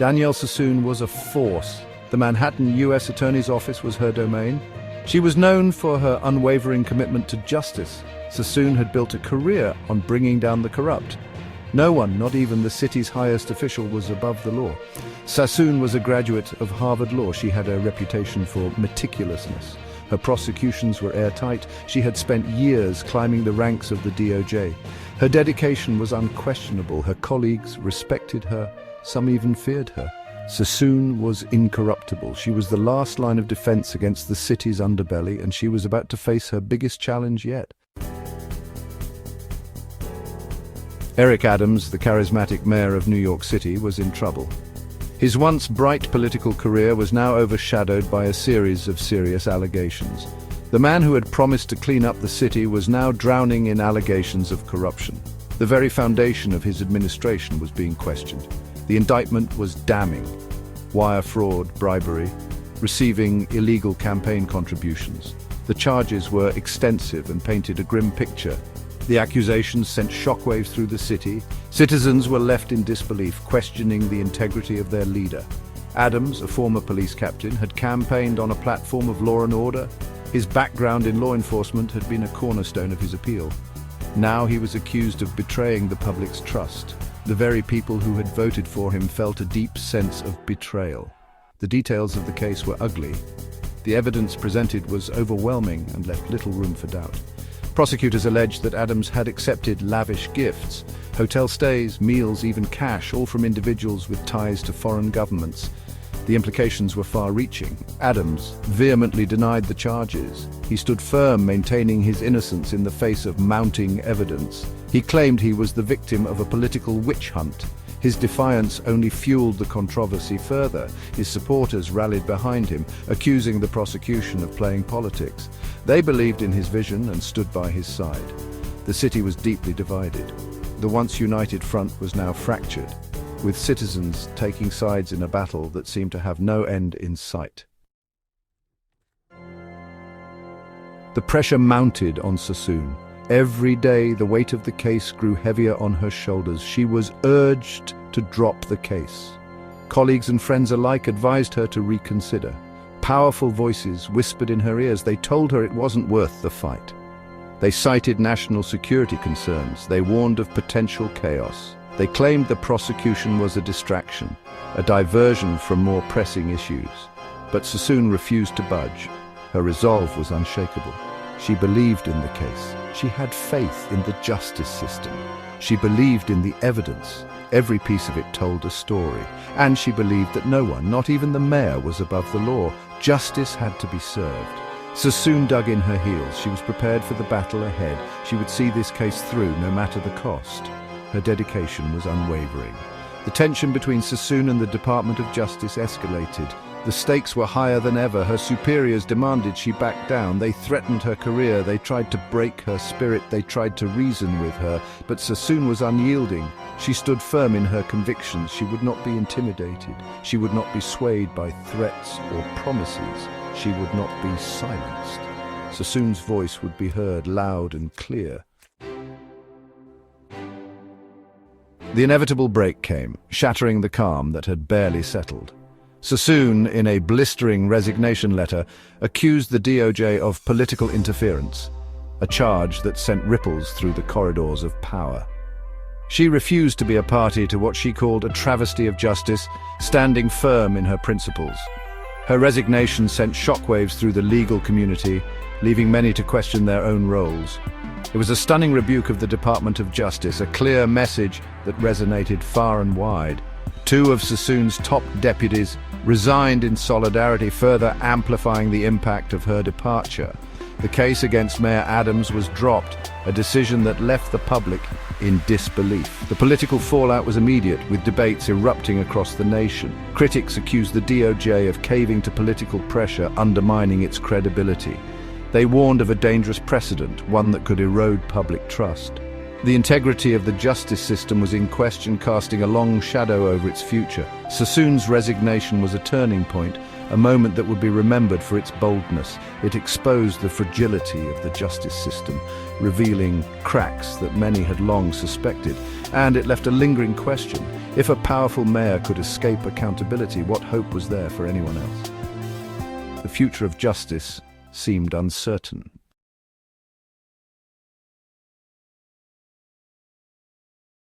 Danielle Sassoon was a force. The Manhattan U.S. Attorney's Office was her domain. She was known for her unwavering commitment to justice. Sassoon had built a career on bringing down the corrupt. No one, not even the city's highest official, was above the law. Sassoon was a graduate of Harvard Law. She had a reputation for meticulousness. Her prosecutions were airtight. She had spent years climbing the ranks of the DOJ. Her dedication was unquestionable. Her colleagues respected her. Some even feared her. Sassoon was incorruptible. She was the last line of defense against the city's underbelly, and she was about to face her biggest challenge yet. Eric Adams, the charismatic mayor of New York City, was in trouble. His once bright political career was now overshadowed by a series of serious allegations. The man who had promised to clean up the city was now drowning in allegations of corruption. The very foundation of his administration was being questioned. The indictment was damning: wire fraud, bribery, receiving illegal campaign contributions. The charges were extensive and painted a grim picture. The accusations sent shockwaves through the city. Citizens were left in disbelief, questioning the integrity of their leader. Adams, a former police captain, had campaigned on a platform of law and order. His background in law enforcement had been a cornerstone of his appeal. Now he was accused of betraying the public's trust. The very people who had voted for him felt a deep sense of betrayal. The details of the case were ugly. The evidence presented was overwhelming and left little room for doubt. Prosecutors alleged that Adams had accepted lavish gifts, hotel stays, meals, even cash, all from individuals with ties to foreign governments. The implications were far-reaching. Adams vehemently denied the charges. He stood firm, maintaining his innocence in the face of mounting evidence. He claimed he was the victim of a political witch hunt. His defiance only fueled the controversy further. His supporters rallied behind him, accusing the prosecution of playing politics. They believed in his vision and stood by his side. The city was deeply divided. The once united front was now fractured, with citizens taking sides in a battle that seemed to have no end in sight. The pressure mounted on Sassoon. Every day, the weight of the case grew heavier on her shoulders. She was urged to drop the case. Colleagues and friends alike advised her to reconsider. Powerful voices whispered in her ears. They told her it wasn't worth the fight. They cited national security concerns. They warned of potential chaos. They claimed the prosecution was a distraction, a diversion from more pressing issues. But Sassoon refused to budge. Her resolve was unshakable. She believed in the case. She had faith in the justice system. She believed in the evidence. Every piece of it told a story. And she believed that no one, not even the mayor, was above the law. Justice had to be served. Sassoon dug in her heels. She was prepared for the battle ahead. She would see this case through, no matter the cost. Her dedication was unwavering. The tension between Sassoon and the Department of Justice escalated. The stakes were higher than ever. Her superiors demanded she back down. They threatened her career. They tried to break her spirit. They tried to reason with her. But Sassoon was unyielding. She stood firm in her convictions. She would not be intimidated. She would not be swayed by threats or promises. She would not be silenced. Sassoon's voice would be heard loud and clear. The inevitable break came, shattering the calm that had barely settled. Sassoon, in a blistering resignation letter, accused the DOJ of political interference, a charge that sent ripples through the corridors of power. She refused to be a party to what she called a travesty of justice, standing firm in her principles. Her resignation sent shockwaves through the legal community, leaving many to question their own roles. It was a stunning rebuke of the Department of Justice, a clear message that resonated far and wide. Two of Sassoon's top deputies resigned in solidarity, further amplifying the impact of her departure. The case against Mayor Adams was dropped, a decision that left the public in disbelief. The political fallout was immediate, with debates erupting across the nation. Critics accused the DOJ of caving to political pressure, undermining its credibility. They warned of a dangerous precedent, one that could erode public trust. The integrity of the justice system was in question, casting a long shadow over its future. Sassoon's resignation was a turning point, a moment that would be remembered for its boldness. It exposed the fragility of the justice system, revealing cracks that many had long suspected. And it left a lingering question. If a powerful mayor could escape accountability, what hope was there for anyone else? The future of justice seemed uncertain.